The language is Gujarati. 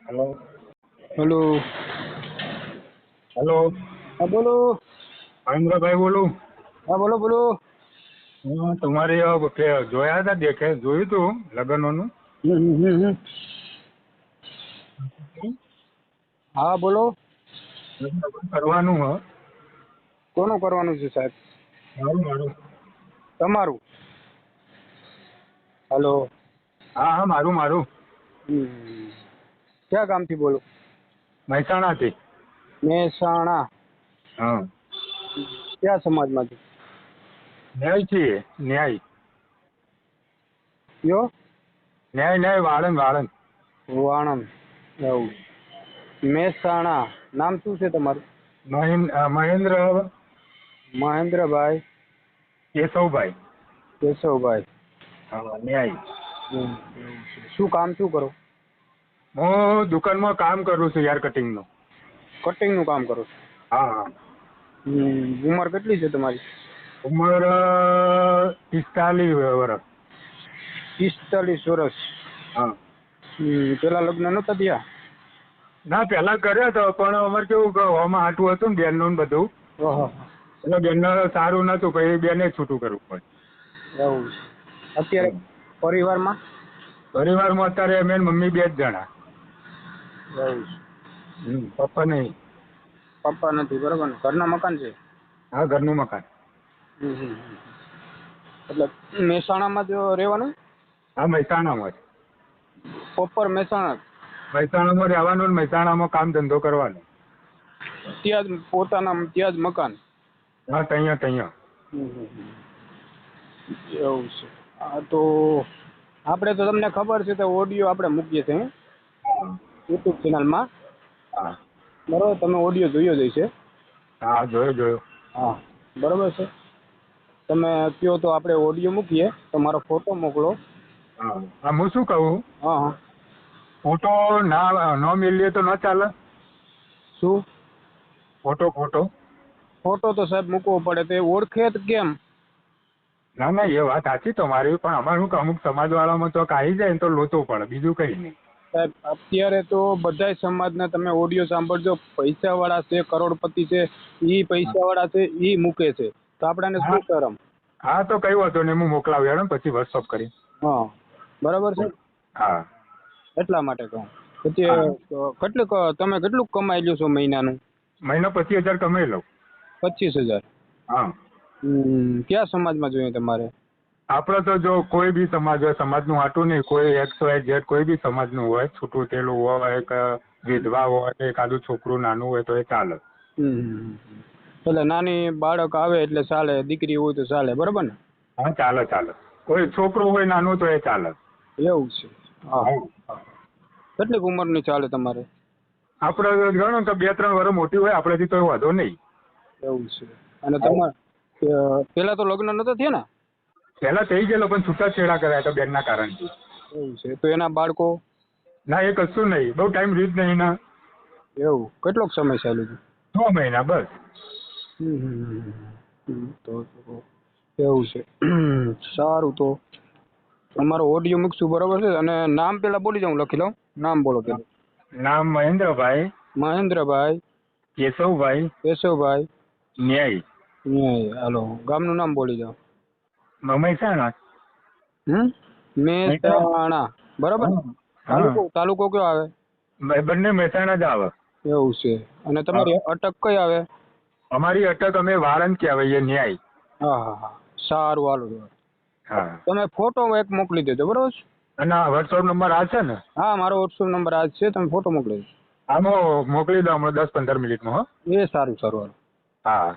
हेलो। हेलो। हेलो। हाँ बोलो। મહેન્દ્ર ભાઈ બોલું। हाँ बोलो बोलो। હું તમારી જોયા હતા જોયું તું લગ્નોનું हम्म। हाँ बोलो। લગ્ન કરવાનું હ કોનું કરવાનું છે સાહેબ? મારું મારું તમારું? हेलो। હા હા મારું મારું ક્યાં ગામથી બોલો? મહેસાણાથી। મહેસાણા? હા ક્યાં સમાજમાંથી? ન્યાય છીએ ન્યાય કયો? ન્યાય ન્યાય વાળંદ વાળંદ। વાણંદ? એવું? મહેસાણા નામ શું છે તમારું? મહેન્દ્ર મહેન્દ્રભાઈ કેશવભાઈ। કેશવભાઈ। હા ન્યાય। એવું છે. શું કામ શું કરો? હું દુકાનમાં કામ કરું છું હેર કટિંગનું। કટિંગનું કામ કરો છો? હા હા। ઉંમર કેટલી છે તમારી? ઉંમર 45 વર્ષ। 45 વર્ષ? હા। પેલા લગ્ન નહોતા થયા? ના પેલા કર્યો હતો પણ અમારે કેવું કે આમાં આટું હતું ને બેનનું ને બધું ઓહો એટલે બેનને સારું નતું પછી બેને છૂટું કરવું પડે। એવું છે. અત્યારે પરિવારમાં? પરિવારમાં અત્યારે અમે ને મમ્મી 2 જ જણા। એવું છે. પપ્પા નહીં। પપ્પા નથી બરોબર ને? ઘરના મકાન છે? હા ઘરનું મકાન। એટલે મહેસાણામાં જ રહેવાનું? હા મહેસાણામાં જ। પ્રોપર મહેસાણા? મહેસાણામાં રહેવાનું ને મહેસાણામાં કામ ધંધો કરવાનો। ત્યાં જ પોતાના ત્યાં જ મકાન? હા તૈયા તૈયા। એવું છે. હા તો આપણે તો તમને ખબર છે તો ઓડિયો આપણે મૂકીએ છીએ યુટ્યુબ ચેનલમાં, હા બરાબર? તમે ઓડિયો જોયો જ હશે? હા જોયો જોયો। હા બરાબર છે। તમે કહો તો આપણે ઓડિયો મૂકીએ, તમારો ફોટો મોકલો। હા હું શું કહું, હા હા ફોટો ના ન મેલીએ તો ન ચાલે? શું? ફોટો ફોટો ફોટો તો સાહેબ મૂકવો પડે, તે ઓળખે જ કેમ? ના ના એ વાત સાચી તમારી, પણ અમારે શું કે અમુક સમાજવાળામાં તો આવી જાય ને તો લોચો પડે, બીજું કંઈ નહીં। સાહેબ અત્યારે તો બધાય સમાજના તમે ઓડિયો સાંભળજો, પૈસાવાળા છે, કરોડપતિ છે, એ પૈસાવાળા છે એ મૂકે છે, તો આપણાને હા શું શરમ? હા તો કઈ વાંધો નહીં, હું મોકલાવ્યો ને પછી વોટ્સઅપ કરી। હા બરાબર છે, હા એટલા માટે કહું। પછી હા તમે કેટલું કમાઈ લ્યો છો મહિનાનું? મહિનો 25,000 કમાઈ લઉં। 25,000? હા કયા સમાજમાં જોઈએ તમારે? આપણે તો જો કોઈ બી સમાજ હોય, સમાજનું હાટું નહીં, કોઈ XYZ કોઈ બી સમાજનું હોય, છૂટું થયેલું હોય કે વિધવા હોય, એકાદું છોકરું નાનું હોય તો એ ચાલે। એટલે નાની બાળક આવે એટલે ચાલે, દીકરી હોય તો ચાલે, બરાબર ને? હા ચાલે ચાલે, કોઈ છોકરું હોય નાનું તો એ ચાલે। એવું છે? હા હા। કેટલીક ઉંમરની ચાલે તમારે? આપણે ગણો કે 2-3 વર્ષ મોટી હોય આપણાથી તો વાંધો નહીં। એવું છે? અને તમારે પેલા તો લગ્ન નહોતા થયા ને? પહેલા થઈ ગયેલો પણ છૂટાછેડા કર્યા હતા બેનના કારણથી। એવું છે? તો એના બાળકો? ના એ કશું નહીં, બહુ ટાઈમ રીત નહીં ના। એવું કેટલોક સમય ચાલ્યું હતું? 6 મહિના બસ। તો એવું છે? સારું, તો અમારો ઓડિયો મૂકશું, બરાબર છે? અને નામ પેલા બોલી જાઉં, લખી લઉં, નામ બોલો પેલું। નામ મહેન્દ્રભાઈ મહેન્દ્રભાઈ કેશવભાઈ કેશવભાઈ ન્યાય। હાલો, ગામનું નામ બોલી જાઓ। મહેસાણા। મહેસાણા બરાબર? હા તાલુકો કયો આવે? બંને મહેસાણા જ આવે। એવું છે? અને તમારી અટક કઈ આવે? અમારી અટક અમે વાળંદ કહેવાય ન્યાય। હા હા હા, સારું, હાલો। હા તમે ફોટો એક મોકલી દેજો, બરાબર છે? અને વોટ્સઅપ નંબર આ છે ને? હા મારો વોટ્સઅપ નંબર આ જ છે, તમે ફોટો મોકલી દેજો। આમાં મોકલી દો હમણાં 10-15 મિનિટમાં હો। એ સારું સારું, હાલો। હા।